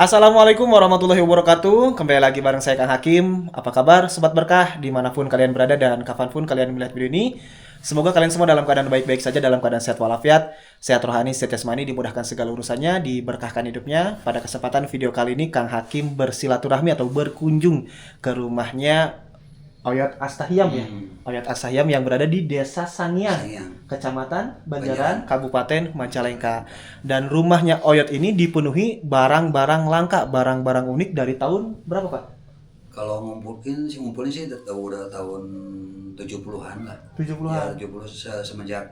Assalamualaikum warahmatullahi wabarakatuh. Kembali lagi bareng saya Kang Hakim. Apa kabar Sobat Berkah dimanapun kalian berada dan kapanpun kalian melihat video ini. Semoga kalian semua dalam keadaan baik-baik saja, dalam keadaan sehat walafiat, sehat rohani, sehat jasmani, dimudahkan segala urusannya, diberkahkan hidupnya. Pada kesempatan video kali ini Kang Hakim bersilaturahmi atau berkunjung ke rumahnya Oyot Astahyam ya. Oyot Astahyam yang berada di Desa Sangiang, Kecamatan Banjaran, Kabupaten Majalengka. Dan rumahnya Oyot ini dipenuhi barang-barang langka, barang-barang unik dari tahun berapa, Pak? Kalau ngumpulin sih udah tahun 70-an lah. 70-an. Ya, 70 semenjak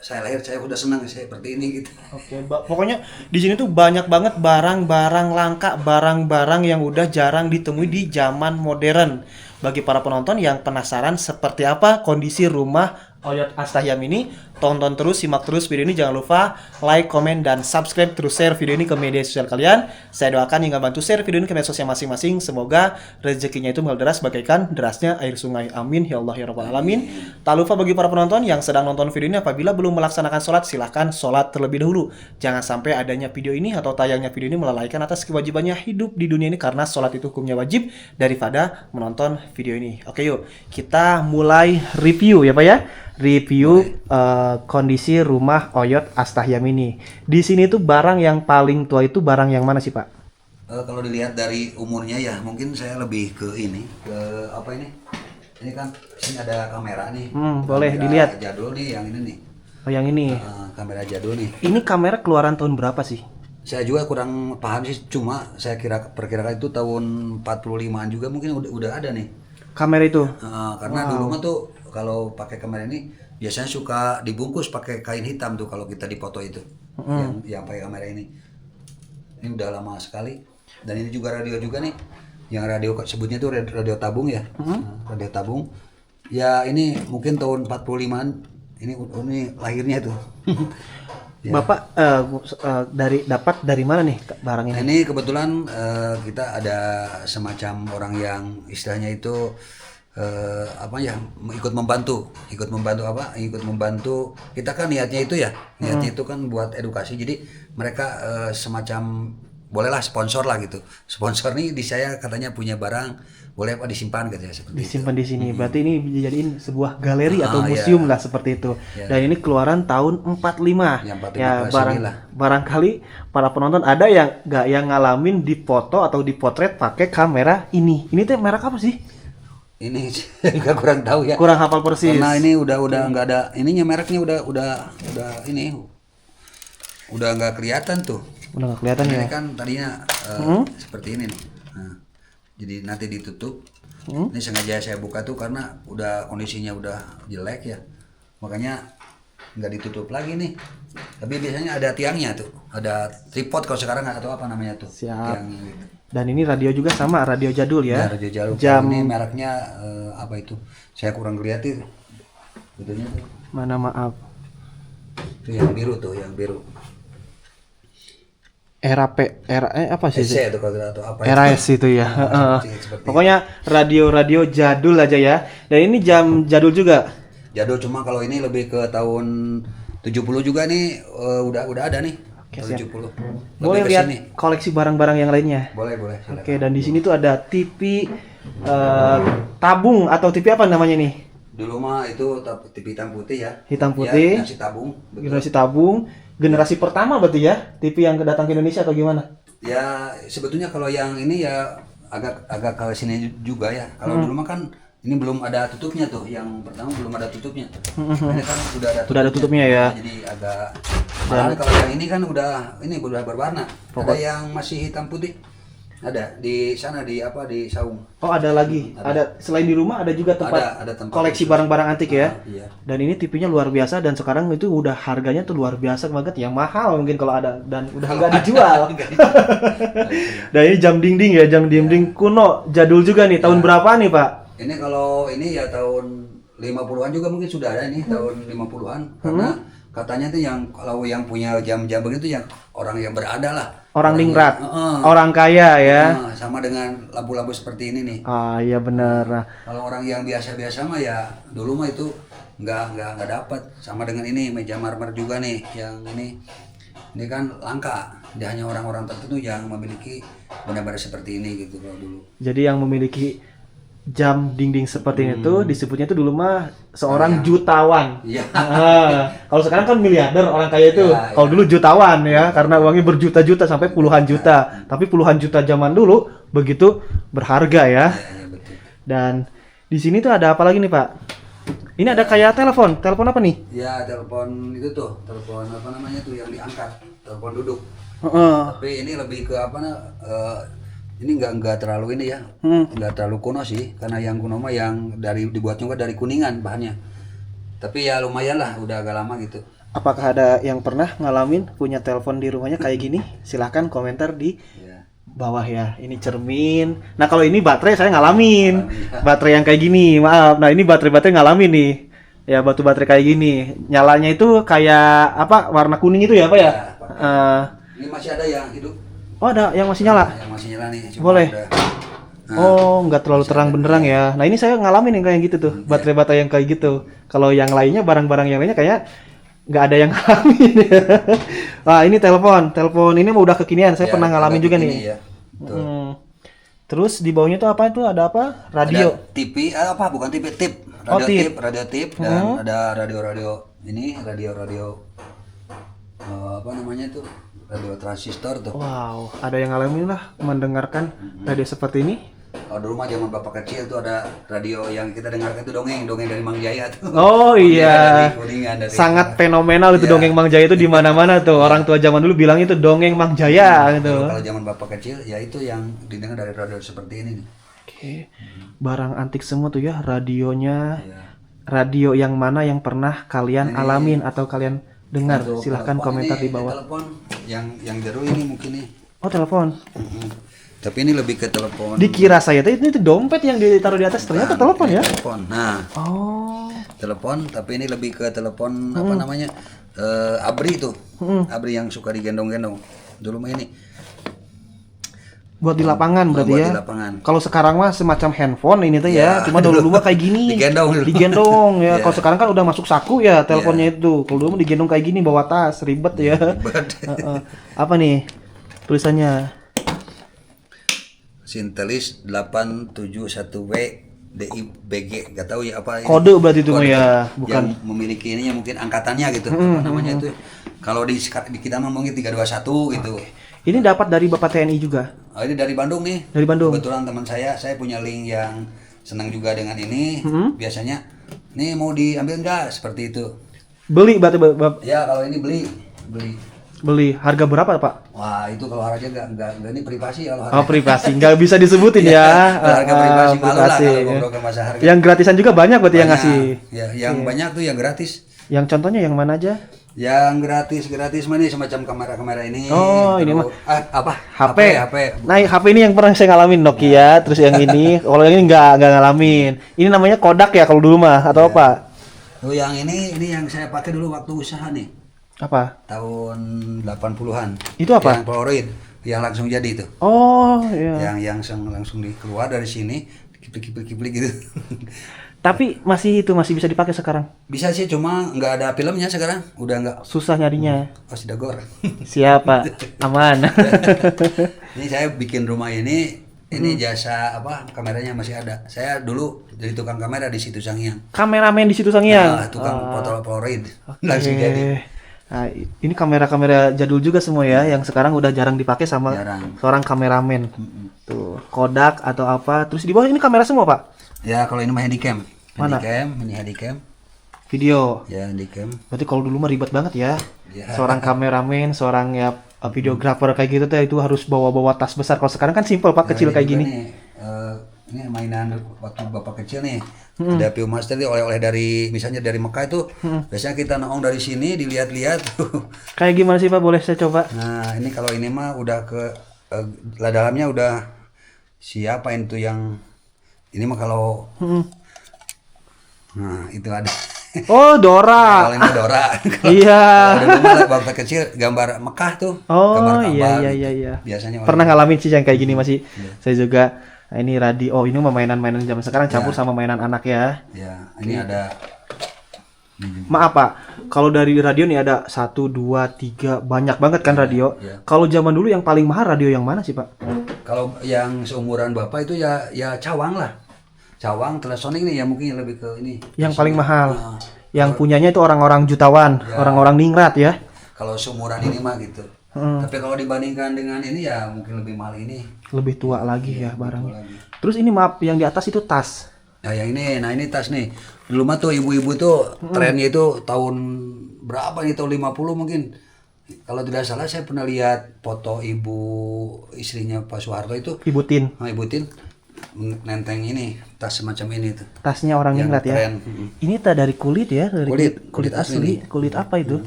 saya lahir saya udah senang saya seperti ini gitu. Oke, pokoknya di sini tuh banyak banget barang-barang langka, barang-barang yang udah jarang ditemui di zaman modern. Bagi para penonton yang penasaran seperti apa kondisi rumah Oyot Astahyam ini, tonton terus, simak terus video ini. Jangan lupa like, komen, dan subscribe, terus share video ini ke media sosial kalian. Saya doakan hingga bantu share video ini ke media sosial masing-masing. Semoga rezekinya itu mengalir deras bagaikan derasnya air sungai. Amin ya Allah ya Rabbal Alamin. Tak lupa bagi para penonton yang sedang nonton video ini, apabila belum melaksanakan sholat, silahkan sholat terlebih dahulu. Jangan sampai adanya video ini atau tayangnya video ini melalaikan atas kewajibannya hidup di dunia ini, karena sholat itu hukumnya wajib daripada menonton video ini. Oke, yuk kita mulai review ya Pak ya. Review kondisi rumah Oyot Astahyam ini. Di sini tuh barang yang paling tua itu barang yang mana sih Pak? Kalau dilihat dari umurnya ya mungkin saya lebih ke ini, ke apa ini? Ini kan sini ada kamera nih. Boleh kamera dilihat. Jadul nih yang ini nih. Oh, yang ini. Kamera jadul nih. Ini kamera keluaran tahun berapa sih? Saya juga kurang paham sih, cuma saya perkirakan itu tahun 45-an juga mungkin udah ada nih. Kamera itu. Karena dulu mah tuh kalau pakai kamera ini biasanya suka dibungkus pakai kain hitam tuh kalau kita dipoto itu. Yang pakai kamera ini. Ini udah lama sekali. Dan ini juga radio juga nih. Yang radio sebutnya tuh radio tabung ya. Radio tabung. Ya ini mungkin tahun 45-an. Ini lahirnya tuh. Ya. Bapak dapat dari mana nih barang ini? Ini kebetulan kita ada semacam orang yang istilahnya itu ikut membantu kita kan niatnya itu kan buat edukasi, jadi mereka semacam bolehlah sponsor lah gitu, sponsor nih di saya katanya punya barang boleh apa disimpan katanya seperti disimpan itu. Di sini berarti ini dijadiin sebuah galeri atau museum lah seperti itu dan ini keluaran tahun 45 ya. Barangkali para penonton ada yang ngalamin dipoto atau dipotret pakai kamera ini tuh merek apa sih? Ini juga kurang tahu ya. Kurang hafal persis. Karena ini udah nggak ada ininya, mereknya udah ini udah nggak kelihatan tuh. Udah nggak kelihatan ya. Ini kan tadinya seperti ini nih. Nah, jadi nanti ditutup. Ini sengaja saya buka tuh karena udah kondisinya udah jelek ya. Makanya nggak ditutup lagi nih. Tapi biasanya ada tiangnya tuh. Ada tripod kalau sekarang atau apa namanya tuh. Siap. Tiangnya gitu. Dan ini radio juga sama, radio jadul ya. Radio jadul. Jam ini mereknya apa itu? Saya kurang lihat itu. Betulnya tuh. Mana maaf. Itu yang biru tuh, yang biru. Era apa sih? Itu kalau atau apa? RAS itu ya. Pokoknya radio jadul aja ya. Dan ini jam jadul juga. Jadul, cuma kalau ini lebih ke tahun 70 juga nih, udah ada nih. Oke, 70. Boleh lihat koleksi barang-barang yang lainnya? Boleh. Oke, dan di sini tuh ada TV tabung atau TV apa namanya nih? Dulu mah itu TV hitam putih ya. Hitam putih. Ya, generasi tabung. Betul. Generasi tabung. Generasi pertama berarti ya? TV yang datang ke Indonesia atau gimana? Ya, sebetulnya kalau yang ini ya agak ke sini juga ya. Kalau dulu mah kan ini belum ada tutupnya tuh, yang pertama belum ada tutupnya. Ini kan udah ada tutupnya ya. Jadi agak. Kalau yang ini kan udah berwarna. Ada yang masih hitam putih. Ada di sana di Saung. Oh, ada lagi. Ada selain di rumah ada juga tempat, ada tempat koleksi barang-barang antik ya. Iya. Dan ini TV-nya luar biasa dan sekarang itu udah harganya tuh luar biasa banget, yang mahal mungkin kalau ada dan udah nggak dijual. Dan ini jam dinding ya, jam dinding kuno, jadul juga nih. Tahun berapa nih, Pak? Ini kalau ini ya tahun 50-an juga mungkin sudah ada nih, tahun 50-an. Karena katanya tuh kalau yang punya jam-jam begitu yang orang yang berada lah. Orang ningrat, orang kaya ya. Sama dengan lampu-lampu seperti ini nih. Ah iya benar. Nah, kalau orang yang biasa-biasa mah ya dulu mah itu nggak dapat. Sama dengan ini meja marmer juga nih, yang ini kan langka. Dia hanya orang-orang tertentu yang memiliki benar-benar seperti ini gitu kalau dulu. Jadi yang memiliki jam dinding seperti itu disebutnya itu dulu mah seorang jutawan. Iya. Kalau sekarang kan miliarder orang kaya itu. Ya, Kalau dulu jutawan ya, karena uangnya berjuta-juta sampai puluhan juta. Tapi puluhan juta zaman dulu begitu berharga ya. Iya, betul. Dan di sini tuh ada apa lagi nih Pak? Ini ada kayak telepon. Telepon apa nih? Ya, telepon itu tuh, telepon apa namanya tuh yang diangkat, telepon duduk. Heeh. Tapi ini lebih ke apa ini nggak terlalu ini ya, nggak terlalu kuno sih, karena yang kuno mah yang dibuat juga dari kuningan bahannya. Tapi ya lumayan lah, udah agak lama gitu. Apakah ada yang pernah ngalamin punya telepon di rumahnya kayak gini? Silahkan komentar di Ya. bawah ya. Ini cermin. Nah kalau ini baterai saya ngalamin. Baterai yang kayak gini, maaf. Nah ini baterai ngalamin nih. Ya batu baterai kayak gini. Nyalanya itu kayak apa? Warna kuning itu ya Pak ya? Ini masih ada yang hidup. Oh ada yang masih nyala? Yang masih nyala nih. Boleh. Nah, Oh nggak terlalu terang benderang ya. Nah ini saya ngalamin yang kayak gitu tuh. Baterai-baterai yang kayak gitu. Kalau yang lainnya barang-barang yang lainnya kayak nggak ada yang ngalamin. Nah ini telepon ini udah kekinian. Saya ya, pernah ngalamin ada juga begini nih. Ya. Betul. Terus di bawahnya tuh apa itu? Ada apa? Radio. Ada TV, apa bukan TV, tip. Oh, Radio tip. radio tip dan ada radio ini, radio apa namanya tuh? Radio transistor tuh. Wow, ada yang ngalamin lah mendengarkan radio seperti ini. Kalau dulu mah zaman bapak kecil tuh ada radio yang kita dengarkan itu dongeng dari Mang Jaya tuh. Oh iya, Dari Kuningan, dari sangat fenomenal itu Iya. dongeng Mang Jaya itu di mana-mana tuh. Orang tua zaman dulu bilang itu dongeng Mang Jaya gitu. Dulu kalau zaman bapak kecil ya itu yang didengar dari radio seperti ini nih. Oke, barang antik semua tuh ya radionya. Ya. Radio yang mana yang pernah kalian alamin atau kalian dengar? Untuk Silahkan telepon komentar ini, di bawah. Telepon yang baru ini mungkin nih. Oh telepon. Tapi ini lebih ke telepon. Dikira saya tuh itu dompet yang ditaruh di atas ternyata telepon ya. Telepon. Nah, Oh. telepon tapi ini lebih ke telepon apa namanya? ABRI tuh. ABRI yang suka digendong-gendong. Dulu mah ini Buat di lapangan berarti buat ya. di lapangan. Kalau sekarang mah semacam handphone ini tuh ya, Ya, cuma dulu mah kayak gini. Digendong dulu. Digendong ya. Ya. Kalau sekarang kan udah masuk saku ya teleponnya itu. Kalau dulu mah digendong kayak gini bawa tas, ribet ya. Ribet. Apa nih tulisannya? Sintelis 871W DIBG, nggak tahu ya apa ini. Kode berarti itu mah ya, bukan. Yang memiliki ininya mungkin angkatannya gitu. Apa namanya itu? Kalau di kita mah mungkin 321 gitu. Ini dapat dari Bapak TNI juga. Oh, ini dari Bandung nih. Dari Bandung. Kebetulan teman saya punya link yang senang juga dengan ini. Biasanya, nih mau diambil nggak? Seperti itu. Beli berarti Bapak. Ya kalau ini beli. Beli harga berapa Pak? Wah itu kalau harga nggak ini privasi kalau harga. Oh privasi, nggak bisa disebutin ya. Harga privasi malu lah privasi. kalau ngobrol ke masalah harga. Yang gratisan juga banyak berarti yang Banyak. ngasih. Ya, yang banyak tuh yang gratis. Yang contohnya yang mana aja? Yang gratis mah nih semacam kamera ini. Oh, ini mah apa? HP. HP. Nah, HP ini yang pernah saya ngalamin Nokia, terus yang ini, kalau yang ini nggak ngalamin. Ini namanya Kodak ya kalau dulu mah atau apa? Tuh yang ini yang saya pakai dulu waktu usaha nih. Apa? Tahun 80-an. Itu apa? Yang Polaroid, yang langsung jadi itu. Oh, iya. Yang langsung keluar dari sini, kiplik gitu. Tapi masih bisa dipakai sekarang. Bisa sih, cuma nggak ada filmnya sekarang. Udah nggak. Susah nyarinya. Oh, sudah gor. Siapa? Aman. Ini saya bikin rumah ini jasa apa kameranya masih ada. Saya dulu jadi tukang kamera di situ Sangiang. Kameramen di situ Sangiang. Nah, tukang foto Polaroid. Langsung jadi. Nah, ini kamera-kamera jadul juga semua ya, yang sekarang udah jarang dipakai sama Jarang. seorang kameramen. Tuh, Kodak atau apa. Terus di bawah ini kamera semua, Pak? Ya, kalau ini mah handycam. Mana? Handycam. Video. Ya, handycam. Berarti kalau dulu mah ribet banget ya. Ya. Seorang kameramen, seorang ya videografer kayak gitu tuh itu harus bawa-bawa tas besar. Kalau sekarang kan simple, Pak, kecil Ini kayak juga gini. Nih, ini mainan waktu bapak kecil nih. Ada Viewmaster nih oleh-oleh dari misalnya dari Mekah itu. Biasanya kita nongkrong dari sini dilihat-lihat. Kayak gimana sih, Pak? Boleh saya coba? Nah, ini kalau ini mah udah ke dalamnya udah siapa itu yang ini mah kalau nah itu ada. Oh, Dora. Kalau ini Dora. Iya. Kalau dulu mah waktu kecil gambar Mekah tuh. Oh, gambar iya, Ka'bah iya, gitu. iya. Biasanya Pernah ngalamin sih yang kayak gini masih. Iya. Saya juga. Nah, ini radio. Oh, ini mah mainan-mainan zaman sekarang campur sama mainan anak ya. Ya, ini ada Maaf Pak, kalau dari radio nih ada 1, 2, 3, banyak banget kan radio. Iya. Kalau zaman dulu yang paling mahal radio yang mana sih Pak? Kalau yang seumuran Bapak itu ya Cawang lah. Cawang, Telesonic nih ya mungkin lebih ke ini. Yang paling mahal. Nah, Yang punyanya itu orang-orang jutawan, orang-orang ningrat ya. kalau seumuran ini mah gitu. Tapi kalau dibandingkan dengan ini ya mungkin lebih mahal ini. Lebih tua lagi ya barangnya. Lagi. Terus ini maaf, yang di atas itu tas. Nah yang ini, nah ini tas nih. Dulu mah tuh ibu-ibu tuh trennya itu tahun berapa nih, tahun 50 mungkin. Kalau tidak salah saya pernah lihat foto ibu istrinya Pak Soeharto itu. Ibu Tin. Nah, Ibu Tin nenteng ini, tas semacam ini tuh. Tasnya orang Yang ningrat ya. keren. Ini tak dari kulit ya, dari Kulit asli asli. nih. Kulit apa itu?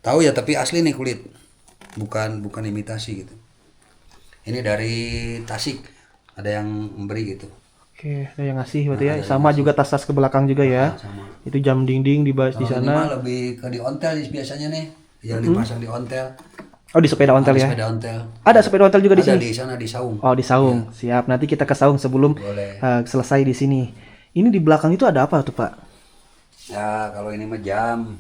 Tahu ya, tapi asli nih kulit. Bukan imitasi gitu. Ini dari Tasik. Ada yang memberi gitu. Oke, ada yang ngasih berarti ya. Sama juga tas-tas ke belakang juga ya. Sama. Itu jam dinding di Kalau di ini sana. mah lebih ke di ontel biasanya nih. Yang dipasang di ontel. Oh, di sepeda ontel Ada ya. sepeda ontel. Ada sepeda ontel juga di Ada sini. di sana di Saung. Oh, di Saung. Siap. Nanti kita ke Saung sebelum Boleh. selesai di sini. Ini di belakang itu ada apa tuh, Pak? Ya, kalau ini mah jam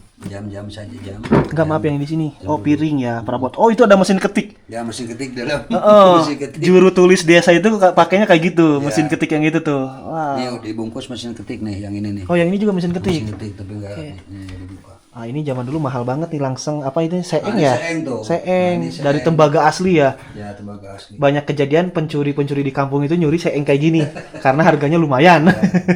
saja jam. Enggak, maaf yang di sini. Oh, piring ya, perabot. Oh, itu ada mesin ketik. Ya, mesin ketik dalam. Oh, Mesin ketik. juru tulis desa itu pakainya kayak gitu, mesin ketik yang itu tuh. Wah. Ini dibungkus mesin ketik nih, yang ini nih. Oh, yang ini juga mesin ketik. Mesin ketik tapi enggak ini dibuka. Ah, ini zaman dulu mahal banget nih, langsung apa itu seeng Ini ya? seeng tuh. Seeng Nah, ini dari seeng. tembaga asli ya. Ya, tembaga asli. Banyak kejadian pencuri-pencuri di kampung itu nyuri seeng kayak gini karena harganya lumayan.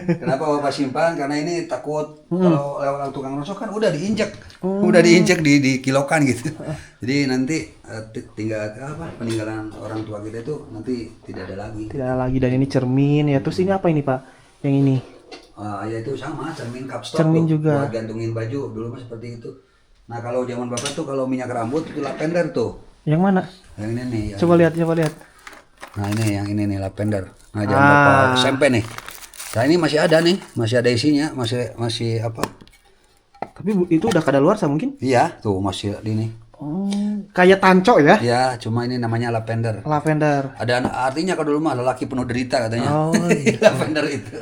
Kenapa Bapak simpan? Karena ini takut kalau lewat tukang rosok kan udah diinjek. Udah diinjek di kilokan gitu. Jadi nanti tinggal apa? Peninggalan orang tua kita itu nanti tidak ada lagi. Tidak lagi, dan ini cermin ya. Terus ini apa ini, Pak? Yang ini. Ya itu sama cermin kapstok Cermin tuh, juga. buat gantungin baju dulu mah seperti itu. Nah kalau zaman Bapak tuh kalau minyak rambut itu lavender tuh. Yang mana? Yang ini nih. Coba lihat. Nah ini yang ini nih lavender. Nah zaman Bapak SMP nih. Nah ini masih ada nih, masih ada isinya, masih apa? Tapi itu udah kadaluarsa mungkin? Iya tuh masih ini. Oh, kayak tanco ya? Ya cuma ini namanya lavender. Lavender. Ada artinya kalau dulu mah lelaki penuh derita katanya. Oh, iya. Lavender itu.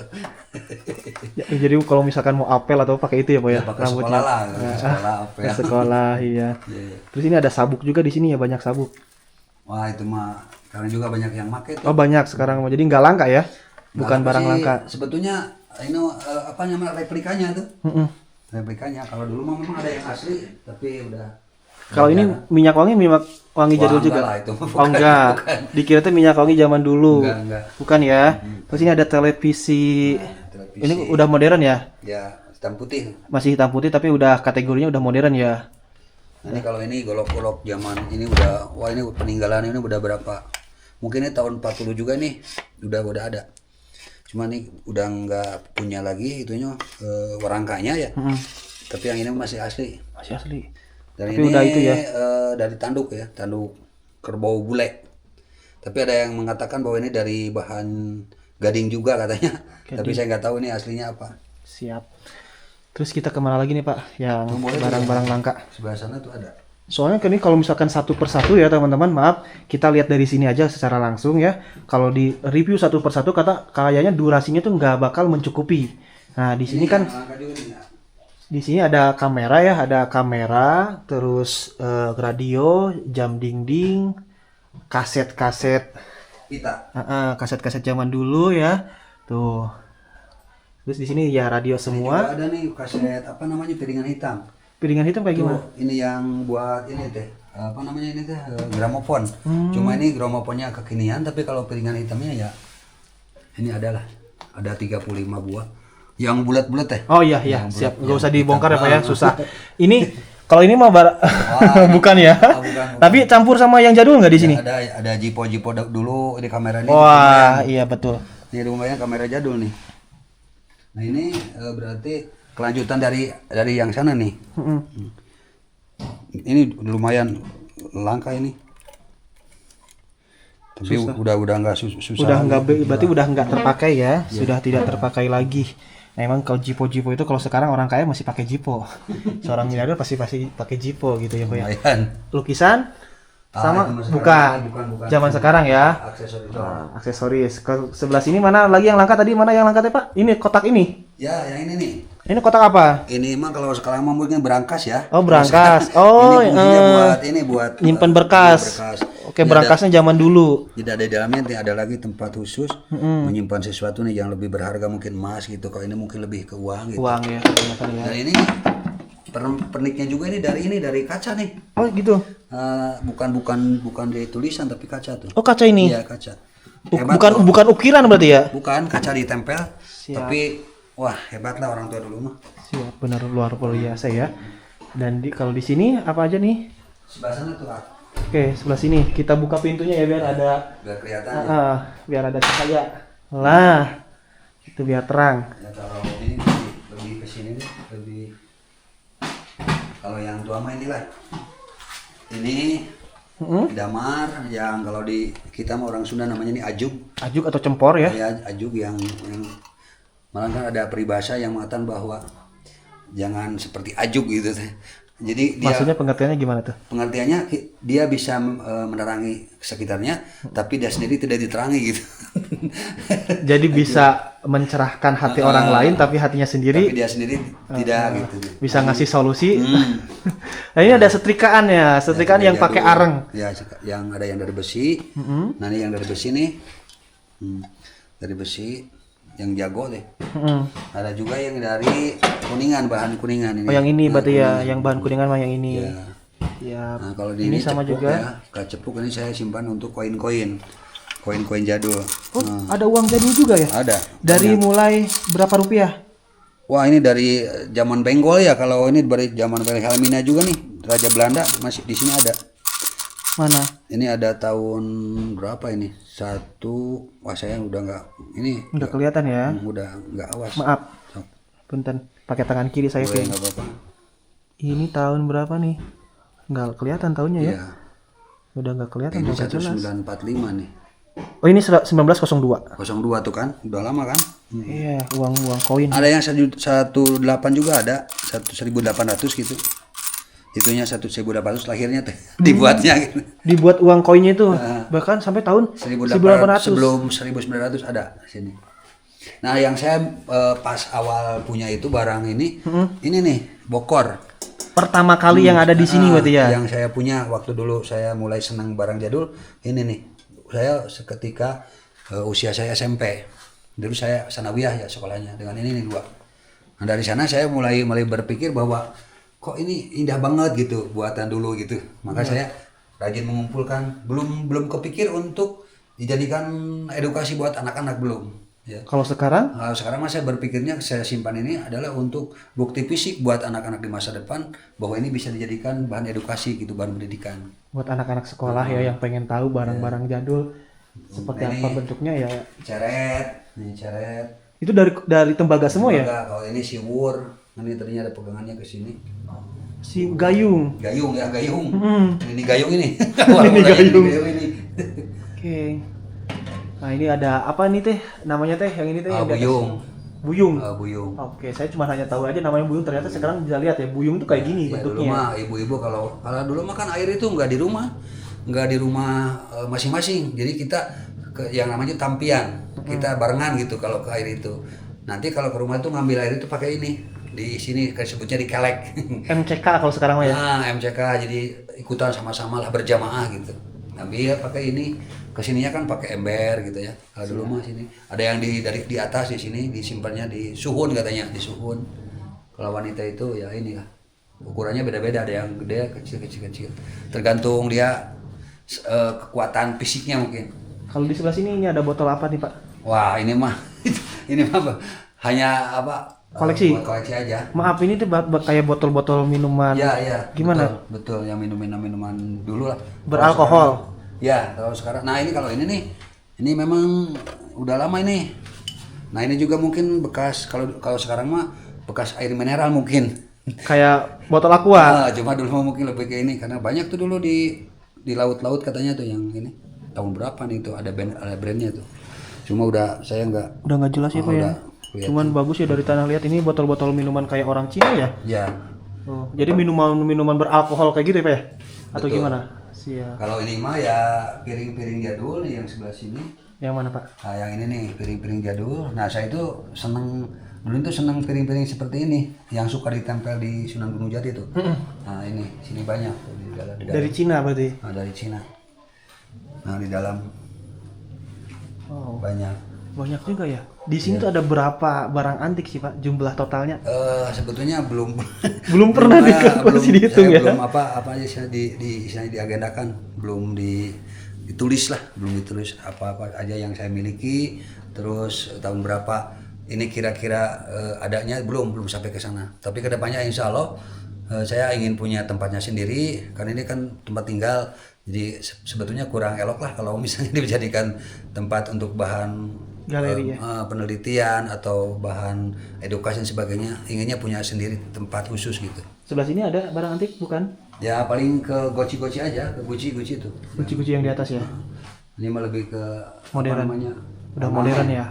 Ya, jadi kalau misalkan mau apel atau pakai itu ya, Pak ya? Pakai sekolah lah, pakai sekolah apa ya. Ke sekolah, iya. Iya. Terus ini ada sabuk juga di sini ya, banyak sabuk. Wah itu mah karena juga banyak yang make tuh. Oh, banyak sekarang. Jadi nggak langka ya? Bukan Nah, barang sih, langka. Sebetulnya ini apa namanya replikanya tuh. Mm-mm. Replikanya. Kalau dulu mah memang ada yang asli, tapi udah. Kalau ini minyak wangi jadul Wah, juga. enggak lah, itu mah Oh bukan, enggak. bukan. Dikira tuh minyak wangi zaman dulu. Enggak. Bukan ya. Terus ini ada televisi. Televisi. Ini udah modern ya? Ya hitam putih. Masih hitam putih tapi udah kategorinya udah modern ya. Ini kalau ini golok-golok zaman ini udah, wah ini peninggalan ini udah berapa? Mungkin ini tahun 40 juga nih, udah ada. Cuma nih udah nggak punya lagi itunya warangkanya ya. Tapi yang ini masih asli. Masih asli. Dan Tapi ini udah itu ya. dari tanduk ya, tanduk kerbau bule. Tapi ada yang mengatakan bahwa ini dari bahan gading juga katanya. Tapi saya nggak tahu ini aslinya apa. Siap. Terus kita kemana lagi nih Pak? Yang Boleh, barang-barang langka. Sebelah sana tuh ada. Soalnya kan ini kalau misalkan satu persatu ya teman-teman, maaf, kita lihat dari sini aja secara langsung ya. Kalau di review satu persatu kayaknya durasinya tuh nggak bakal mencukupi. Nah di sini kan Langka juga nih, ya. di sini ada kamera ya, ada kamera, terus radio, jam dinding, kaset-kaset, Kita. kaset-kaset zaman dulu ya, tuh. Terus di sini ya radio Juga semua. ada nih kaset apa namanya piringan hitam. Piringan hitam kayak gimana? Tuh, ini yang buat ini teh apa namanya ini teh gramofon. Cuma ini gramofonnya kekinian tapi kalau piringan hitamnya ya ini adalah ada 35 buah. Yang bulat-bulat teh. Oh iya Yang siap, bulat, nggak usah yang dibongkar ya hitam. Pak ya, susah. Ini kalau ini mah bukan ya, bukan. tapi campur sama yang jadul nggak di sini? Ada jipo-jipo dulu ini kamera ini. Wah iya betul. Ini lumayan kamera jadul nih. Nah ini berarti kelanjutan dari yang sana nih. Ini lumayan langka ini. Tapi udah nggak susah. Udah nggak berarti udah nggak terpakai ya, sudah tidak terpakai lagi. Nah, emang kalau jipo-jipo itu kalau sekarang orang kaya masih pakai jipo. Seorang miliarder pasti pakai jipo gitu ya Pak ya. Lumayan. Lukisan sama itu bukan. Zaman sekarang ya. Aksesoris. Aksesoris. Ke sebelah sini mana lagi yang langka tadi? Mana yang langka teh Pak? Ini kotak ini. Ya, yang ini nih. Ini kotak apa? Ini mah kalau sekarang mah mungkin berangkas ya. Oh, berangkas. Oh, ini fungsinya buat ini buat nyimpen berkas. berkas. Oke, berangkasnya zaman dulu. Tidak ada di dalamnya, nanti ada lagi tempat khusus menyimpan sesuatu nih yang lebih berharga, mungkin emas gitu. Kalau ini mungkin lebih ke uang gitu. Uang ya, kebanyakan ya. Dan ini perniknya juga ini dari kaca nih. Oh, gitu. Bukan dari tulisan tapi kaca tuh. Oh, kaca ini. Iya, kaca. Hebat Bukan loh. bukan ukiran berarti ya? Bukan kaca ditempel. Siap. Tapi wah, hebat lah orang tua dulu mah. Siap, benar luar biasa ya. Dan kalau di sini apa aja nih? Sebelah sana tuh, Kak. Oke, sebelah sini. Kita buka pintunya ya biar ada Biar kelihatan ya. biar ada cahaya. Lah. Itu biar terang. Ya kalau ini lebih ke sini nih, lebih kalau yang tua mah inilah. Ini damar yang kalau di kita mah orang Sunda namanya ini ajuk. Ajuk atau cempor ya? Ya, ajuk yang malah kan ada peribahasa yang mengatakan bahwa jangan seperti ajuk gitu teh. Jadi dia Maksudnya pengertiannya gimana tuh? pengertiannya dia bisa menerangi sekitarnya tapi dia sendiri tidak diterangi gitu. Jadi bisa mencerahkan hati orang lain tapi hatinya sendiri Tapi dia sendiri tidak gitu. bisa ngasih solusi. Nah, ini ada setrikaan ya, setrikaan yang pakai Jadul. areng. Ya, yang ada yang dari besi. Nah, ini yang dari besi nih. Dari besi yang jago deh. Ada juga yang dari kuningan, bahan kuningan ini. Oh, yang ini Nah, berarti ya, kuningan. yang bahan kuningan mah yang ini. Ya. Ya. Nah, kalau Ini ini sama cepuk juga. ya. Kalau cepuk ini saya simpan untuk koin-koin. Koin-koin jadul. Oh, ada uang jadul juga ya? Ada. Dari mulai berapa rupiah? Wah, ini dari zaman Benggol ya. Kalau ini dari zaman Wilhelmina juga nih. Raja Belanda masih di sini ada. Mana? Ini ada tahun berapa ini? Wah saya udah nggak, ini Udah kelihatan ya. udah nggak awas. Maaf, Sok, punten. Pakai tangan kiri saya boleh Vin. nggak apa-apa. Ini tahun berapa nih? Nggak kelihatan tahunnya ya? Iya, Udah nggak kelihatan, ini udah nggak jelas. 1945 nih. Oh, ini 1902. 02 tuh kan, udah lama kan? Iya, uang koin. Ada yang 18 juga ada, 1800 gitu. Itunya 1800 lahirnya teh dibuatnya gitu. Dibuat uang koinnya itu bahkan sampai tahun 1800 sebelum 1900 ada sini. Nah, yang saya pas awal punya itu barang ini nih bokor. pertama kali yang ada di sini berarti ya. Yang saya punya waktu dulu saya mulai senang barang jadul ini nih. Saya seketika usia saya SMP. Dulu saya sanawiyah ya sekolahnya dengan ini nih dua. Nah, dari sana saya mulai berpikir bahwa kok ini indah banget gitu buatan dulu gitu. Maka saya rajin mengumpulkan, belum kepikir untuk dijadikan edukasi buat anak-anak belum. Ya. Kalau sekarang Sekarang saya berpikirnya saya simpan ini adalah untuk bukti fisik buat anak-anak di masa depan bahwa ini bisa dijadikan bahan edukasi gitu, bahan pendidikan. buat anak-anak sekolah ya yang pengen tahu barang-barang jadul seperti Ini apa bentuknya ya. Ceret. Itu dari tembaga semua ya? Enggak, kalau ini siwur, ini tadinya ada pegangannya ke sini. Si gayung. Gayung. Hmm. Ini gayung ini. Ini gayung. ini. Oke. Nah, ini ada apa nih teh? Namanya teh yang ini teh yang di atas. Buyung. Buyung. Buyung. Oke, saya cuma hanya tahu aja namanya buyung. Ternyata sekarang bisa lihat ya, buyung tuh kayak gini Ya, dulu bentuknya. mah ibu-ibu kalau dulu mah kan air itu nggak di rumah masing-masing. Jadi kita yang namanya tampian, kita barengan gitu kalau ke air itu. Nanti kalau ke rumah tuh ngambil air itu pakai ini. Di sini sebutnya dikelek. MCK kalau sekarang mah ya. Nah, MCK jadi ikutan sama-sama lah berjamaah gitu. Ngambil pakai ini, kesininya kan pakai ember gitu ya. Kalau dulu mah sini ada yang dari di atas di sini disimpannya di suhun katanya, di suhun. Kalau wanita itu ya ini lah. Ukurannya beda-beda, ada yang gede, kecil. Tergantung dia kekuatan fisiknya mungkin. Kalau di sebelah sini ini ada botol apa nih, Pak? Wah, ini mah hanya apa? Koleksi. Buat koleksi aja. Maaf, ini tuh kayak botol-botol minuman. Ya. Gimana? Betul, yang minuman dulu lah. Beralkohol. Ya, kalau sekarang. Nah, ini kalau ini nih, ini memang udah lama ini. Nah, ini juga mungkin bekas kalau sekarang mah bekas air mineral mungkin. Kayak botol aqua. Nah, cuma dulu mah mungkin lebih kayak ini karena banyak tuh dulu di laut-laut katanya tuh yang ini. Tahun berapa nih itu ada brandnya tuh. Cuma udah saya nggak. Udah nggak jelas ya, Pak ya. udah kelihatan. Cuman bagus ya dari tanah liat ini botol-botol minuman kayak orang Cina ya. Ya. Oh, jadi minuman beralkohol kayak gitu ya, Pak ya? Atau Betul. gimana? Siap. Kalau ini mah ya piring-piring jadul nih yang sebelah sini. Yang mana, Pak? Nah, yang ini nih piring-piring jadul. Nah, saya itu seneng Dulu tuh senang piring-piring seperti ini yang suka ditempel di Sunan Gunung Jati tuh. Nah ini sini banyak tuh, di dalam. Dari Cina berarti. Nah, dari Cina. Nah di dalam banyak. Banyak juga ya. Di sini tuh ada berapa barang antik sih Pak? Jumlah totalnya? Sebetulnya belum Belum pernah masih dihitung ya. Belum apa aja istilahnya diagendakan, belum ditulis lah, belum ditulis apa aja yang saya miliki, terus tahun berapa ini kira-kira adanya belum sampai ke sana. Tapi kedepannya insya Allah saya ingin punya tempatnya sendiri, karena ini kan tempat tinggal, jadi sebetulnya kurang elok lah kalau misalnya dijadikan tempat untuk bahan galeri penelitian atau bahan edukasi dan sebagainya. Inginnya punya sendiri tempat khusus gitu. Sebelah sini ada barang antik bukan? Ya paling ke goci-goci aja, ke guci itu. Guci-guci yang di atas ya. Ini mah lebih ke modern. apa namanya? Udah modern ya.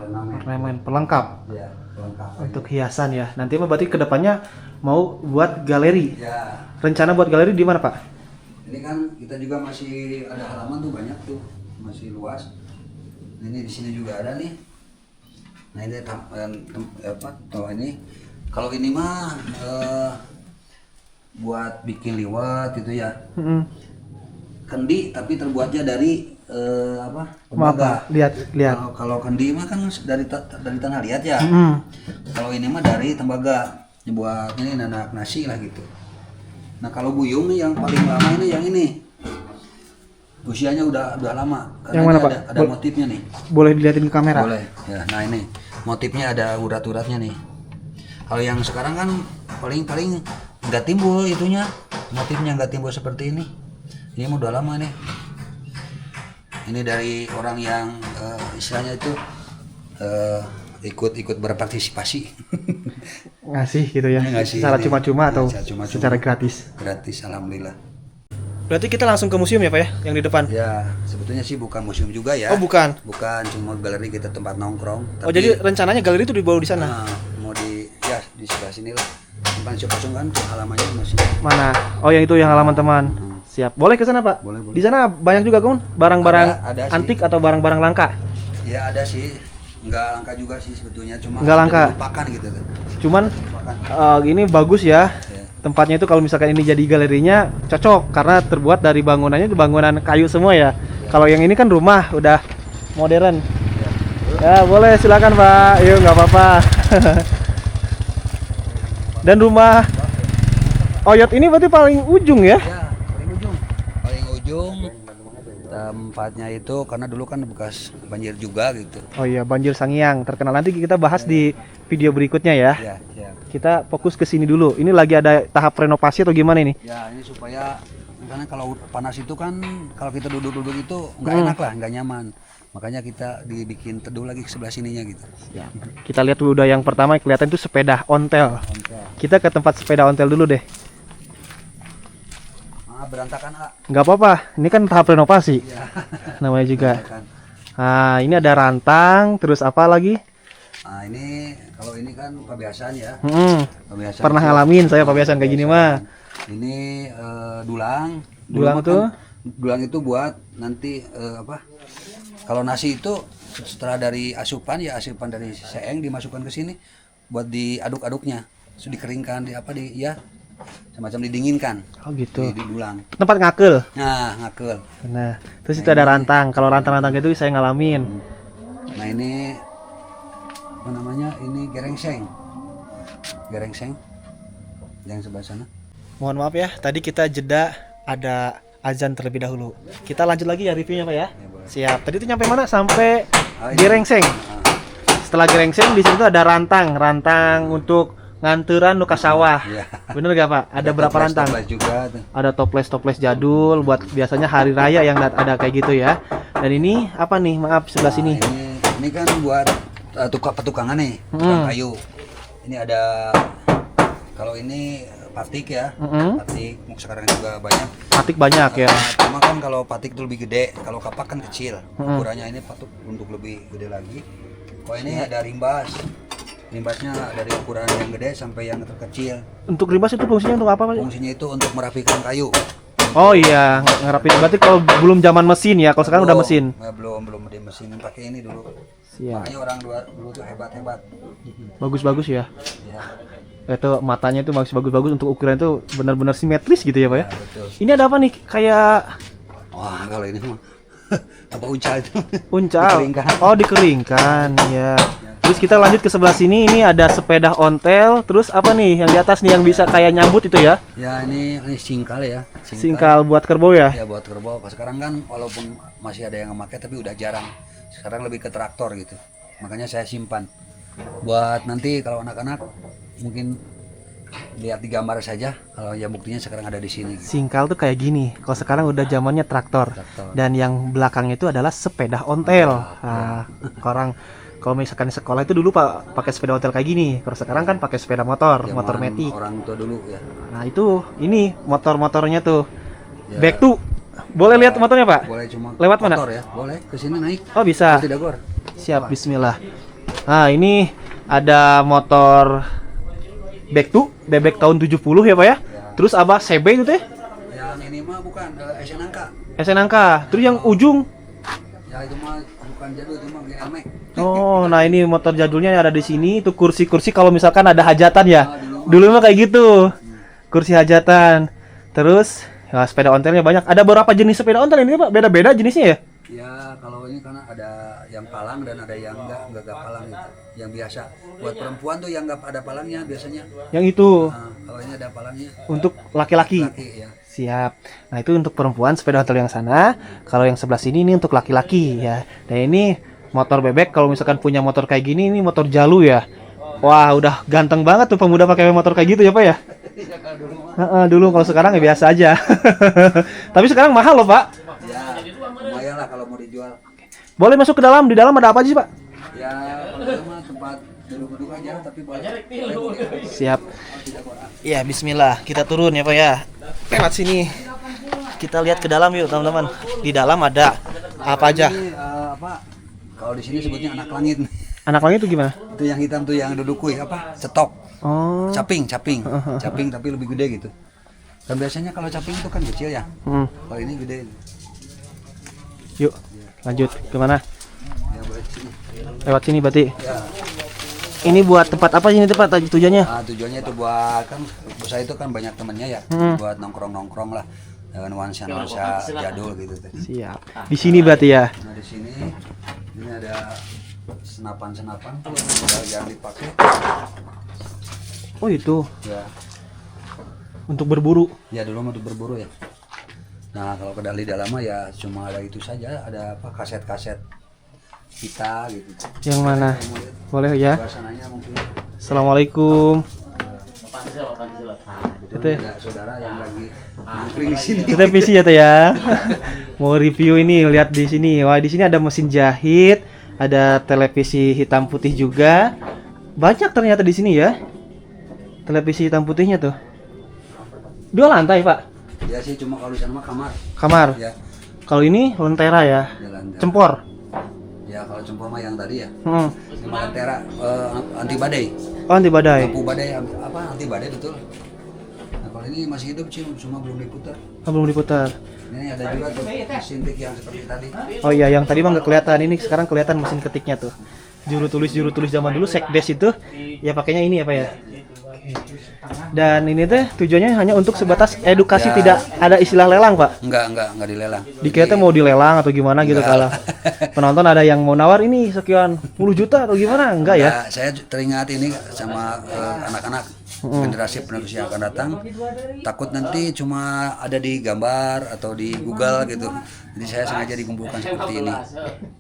Ornamen pelengkap. Ya, pelengkap. Untuk hiasan ya. Nanti mah berarti kedepannya mau buat galeri. Ya. Rencana buat galeri di mana Pak? Ini kan kita juga masih ada halaman tuh banyak tuh, masih luas. Ini di sini juga ada nih. Nah ini ini kalau ini mah buat bikin liwat gitu ya. Kendi tapi terbuatnya dari tembaga. Lihat. Kalau kendi mah kan dari tanah liat ya. Kalau ini mah dari tembaga. Buat ini nanak nasi lah gitu. Nah kalau buyung nih yang paling lama ini yang ini. Usianya udah lama. Yang mana Pak? Ada motifnya nih. Boleh dilihatin ke kamera? Boleh. Ya, nah ini motifnya ada urat-uratnya nih. Kalau yang sekarang kan paling nggak timbul itunya, motifnya nggak timbul seperti ini. Ini udah lama nih. Ini dari orang yang istilahnya itu ikut berpartisipasi. Ngasih gitu ya. Ngasih secara ini. cuma-cuma atau Cuma-cuma. secara gratis? Gratis, alhamdulillah. Berarti kita langsung ke museum ya Pak ya, yang di depan? Ya, sebetulnya sih bukan museum juga ya. Oh bukan? Bukan, cuma galeri kita tempat nongkrong. Oh jadi rencananya galeri itu dibawa di sana? Mau di sebelah sini lah. Tempat kosong kan tuh halamannya masih. Mana? Oh yang itu yang halaman teman. Siap. Boleh ke sana Pak? Boleh. Di sana banyak juga kan barang-barang Ada antik atau barang-barang langka? Ya ada sih. Nggak langka juga sih sebetulnya, cuma nggak langka. Lupakan gitu kan. Cuman ini bagus ya. Tempatnya itu kalau misalkan ini jadi galerinya cocok karena terbuat dari bangunannya bangunan kayu semua ya. Kalau yang ini kan rumah udah modern. Ya boleh silakan Pak. Yuk nggak apa-apa. Dan rumah Oyot ini berarti paling ujung ya? Ya, paling ujung. Tempatnya itu karena dulu kan bekas banjir juga gitu. Oh iya, banjir Sangiang terkenal. Nanti kita bahas di video berikutnya ya. Ya. Kita fokus ke sini dulu. Ini lagi ada tahap renovasi atau gimana ini? Ya, ini supaya karena kalau panas itu kan kalau kita duduk-duduk itu nggak enak lah, nggak nyaman. Makanya kita dibikin teduh lagi ke sebelah sininya gitu. Ya. Kita lihat dulu udah yang pertama yang kelihatan itu sepeda ontel. Kita ke tempat sepeda ontel dulu deh. Berantakan nggak apa-apa, ini kan tahap renovasi ya. Namanya juga berantakan. Nah ini ada rantang, terus apa lagi? Nah ini kalau ini kan pabeasan ya. Pabeasan pernah ngalamin saya pabeasan kayak gini mah. Ini dulang tuh kan, dulang itu buat nanti kalau nasi itu setelah dari asupan dari seeng dimasukkan ke sini buat diaduk-aduknya, terus dikeringkan semacam didinginkan. Oh gitu. Di dulang. Tempat ngakel. Nah, ngakel. Nah, terus itu ada rantang. Kalau rantang-rantang itu saya ngalamin. Nah, ini apa namanya? Ini gerengseng. Gerengseng. Yang sebelah sana. Mohon maaf ya, tadi kita jeda ada azan terlebih dahulu. Kita lanjut lagi ya reviewnya Pak ya. Siap. Tadi itu nyampe mana? Sampai gerengseng. Setelah gerengseng di situ ada rantang untuk nganteran nuka sawah. Ya. Bener gak Pak? Ada berapa rantang? Juga. Ada toples jadul buat biasanya hari raya yang ada kayak gitu ya. Dan ini apa nih? Maaf sebelah sini. Ini kan buat petukangan nih, tukang kayu. Ini ada kalau ini patik ya. Patik sekarang juga banyak. Patik banyak ya. Cuma kan kalau patik itu lebih gede, kalau kapak kan kecil. Ukurannya ini patuk untuk lebih gede lagi. Oh ini ada rimbas. Limbasnya dari ukuran yang gede sampai yang terkecil. Untuk limbas itu fungsinya untuk apa Pak? Fungsinya itu untuk merapikan kayu. Oh iya, ngerapin. Berarti kalau belum zaman mesin ya, kalau sekarang udah mesin. Belum di mesin, pakai ini dulu. Siap. Makanya orang dulu tuh hebat. Bagus-bagus ya. Ya, Itu matanya itu masih bagus-bagus untuk ukuran itu benar-benar simetris gitu ya, Pak ya. betul. Ini ada apa nih? Kayak Wah, kalau ini mah apa uncal itu? uncal. Dikeringkan. Oh, dikeringkan ya. Terus kita lanjut ke sebelah sini, ini ada sepeda ontel. Terus apa nih yang di atas nih yang bisa kayak nyambut itu ya? Ya ini singkal ya. Singkal buat kerbau ya? Ya buat kerbau. Sekarang kan walaupun masih ada yang memakai tapi udah jarang. Sekarang lebih ke traktor gitu. Makanya saya simpan. Buat nanti kalau anak-anak mungkin lihat di gambar saja. Kalau ya buktinya sekarang ada di sini. Singkal tuh kayak gini. Kalau sekarang udah zamannya traktor. Traktor. Dan yang belakangnya itu adalah sepeda ontel. Nah, orang kalau misalkan di sekolah itu dulu Pak pakai sepeda ontel kayak gini. Kalau sekarang kan pakai sepeda motor, Zaman motor metik. orang tua dulu ya. Nah, itu ini motor-motornya tuh. Ya. Back to. Boleh lihat motornya, Pak? Boleh cuma Lewat mana? motor ya. Boleh ke sini naik. Oh, bisa. Tidak gor. Siap, bismillah. Nah, ini ada motor Back to, bebek tahun 70 ya, Pak ya? Terus apa? CB itu teh? Yang ini mah bukan SN Angka. SN Angka. Terus yang ujung. Ya itu mah bukan jadul, itu mah GLMX. Oh, nah ini motor jadulnya ada di sini. Itu kursi-kursi kalau misalkan ada hajatan ya. Dulu mah kayak gitu. Kursi hajatan. Terus ya, sepeda ontelnya banyak. Ada berapa jenis sepeda ontel ini, Pak? Beda-beda jenisnya ya? Ya kalau ini karena ada yang palang dan ada yang enggak palang gitu. Yang biasa. Buat perempuan tuh yang enggak ada palangnya biasanya. Yang itu Nah, kalau ini ada palangnya. untuk laki-laki. Laki ya. Siap. Nah, itu untuk perempuan sepeda ontel yang sana. Kalau yang sebelah sini ini untuk laki-laki ya. Dan ini motor bebek, kalau misalkan punya motor kayak gini, ini motor Jalu ya. Wah, udah ganteng banget tuh pemuda pakai motor kayak gitu ya, Pak ya? Dulu kalau sekarang ya biasa aja. Tapi sekarang mahal loh, Pak. Ya, lumayan lah kalau mau dijual. Boleh masuk ke dalam. Di dalam ada apa aja sih, Pak? Ya, kalau mah tempat duduk-duduk aja tapi boleh. Siap. Ya, bismillah. Kita turun ya, Pak ya. Lewat sini. Kita lihat ke dalam yuk, teman-teman. Di dalam ada apa aja? Ini apa? Kalau di sini sebutnya anak langit. Anak langit itu gimana? Itu yang hitam tuh yang duduk kuy apa? Cetok. Oh. Caping tapi lebih gede gitu. Dan biasanya kalau caping itu kan kecil ya. Kalau ini gede. Yuk, lanjut. Kemana? Ya boleh sini. Lewat sini berarti. Ya. Ini buat tempat apa ini tempat tujuannya? Nah, tujuannya itu buat kan saya itu kan banyak temennya ya. Buat nongkrong-nongkrong lah. Dengan nuansa jadul gitu teh. Siap. Di sini berarti ya. Nah, di sini ini ada senapan yang dipakai. Oh, itu Ya. untuk berburu. Ya dulu untuk berburu ya. Nah kalau ke di dalam mah ya cuma ada itu saja, ada apa kaset-kaset kita gitu. Yang mana? Boleh ya. Suasananya mungkin. Assalamualaikum. Itu ada saudara yang lagi nongkrong di sini. Kita PC ya, Teh ya. Mau review ini, lihat di sini. Wah, di sini ada mesin jahit, ada televisi hitam putih juga. Banyak ternyata di sini ya. Televisi hitam putihnya tuh. 2 lantai, Pak. Ya sih cuma kalau di sana mah kamar. Kamar. Ya. Kalau ini lentera ya. Jalan. Cempor. Ya kalau cempor mah yang tadi ya. Hmm. Ini lentera anti badai. Oh, anti badai. Lampu badai apa anti badai betul. Nah kalau ini masih hidup sih cuma belum diputar. Oh, belum diputar. Ini ada juga tuh mesin tik yang seperti tadi. Oh iya, yang tadi mah nggak kelihatan. Ini sekarang kelihatan mesin ketiknya tuh. Juru tulis zaman dulu sekdes itu ya pakainya ini ya, Pak ya. Dan ini teh tujuannya hanya untuk sebatas edukasi, Ya. tidak ada istilah lelang, Pak. Enggak dilelang. Dikira teh mau dilelang atau gimana gitu kalau penonton ada yang mau nawar ini sekian puluh juta atau gimana, enggak ya? Nah, saya teringat ini sama anak-anak generasi penerus yang akan datang, takut nanti cuma ada di gambar atau di Google gitu. Jadi saya sengaja dikumpulkan seperti ini.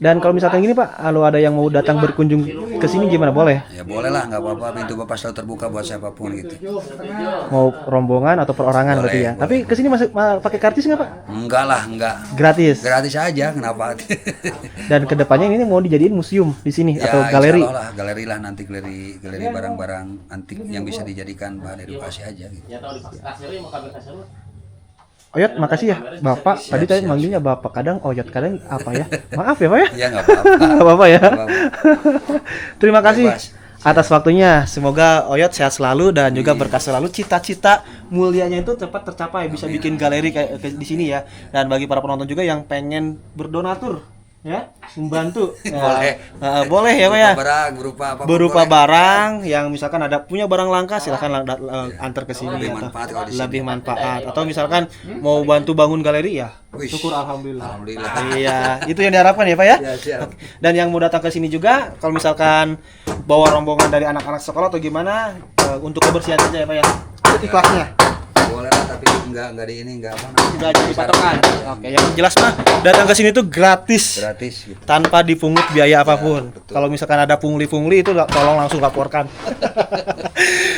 Dan kalau misalkan gini, Pak, kalau ada yang mau datang berkunjung ke sini gimana, boleh? Ya boleh lah, nggak apa-apa. Pintu Bapak selalu terbuka buat siapapun gitu. Mau rombongan atau perorangan berarti ya. Boleh. Tapi ke sini masuk pakai kartis nggak, Pak? Enggak lah, enggak. Gratis. Gratis aja, kenapa? Dan kedepannya ini mau dijadiin museum di sini Ya, atau galeri. insya Allah lah, galeri lah nanti galeri barang-barang antik yang bisa dijadikan bahan edukasi aja gitu. Oyot, makasih ya, Bapak. Tadi tadi manggilnya Bapak, kadang Oyot, kadang apa ya? Maaf ya, Pak ya? Ya nggak apa-apa. Nggak apa-apa ya. Nggak apa-apa. Terima kasih. Bebas. atas waktunya. Semoga Oyot sehat selalu dan juga berkah selalu. Cita-cita mulianya itu cepat tercapai, bisa bikin galeri kayak di sini ya. Dan bagi para penonton juga yang pengen berdonatur, ya, membantu. Boleh. Boleh ya Pak ya. Berupa Barang yang misalkan ada punya barang langka, silahkan antar ke sini Lebih atau manfaat kalau di sini. lebih manfaat. Atau misalkan mau bantu bangun galeri ya, Wih, syukur alhamdulillah. alhamdulillah. Iya, itu yang diharapkan ya Pak ya. Ya, siap. Dan yang mau datang ke sini juga, kalau misalkan bawa rombongan dari anak-anak sekolah atau gimana, untuk kebersihan saja ya Pak ya. Itu ikhlasnya. Boleh lah, tapi enggak di ini, enggak apa namanya. Enggak jadi patokan. Oke, yang jelas mah datang ke sini tuh gratis. Gratis gitu. Tanpa dipungut biaya apapun. betul. Kalau misalkan ada pungli-pungli itu tolong langsung laporkan.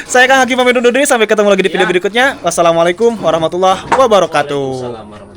Saya Kang Hakim pamit undur diri, sampai ketemu lagi di video berikutnya. Wassalamualaikum warahmatullahi wabarakatuh.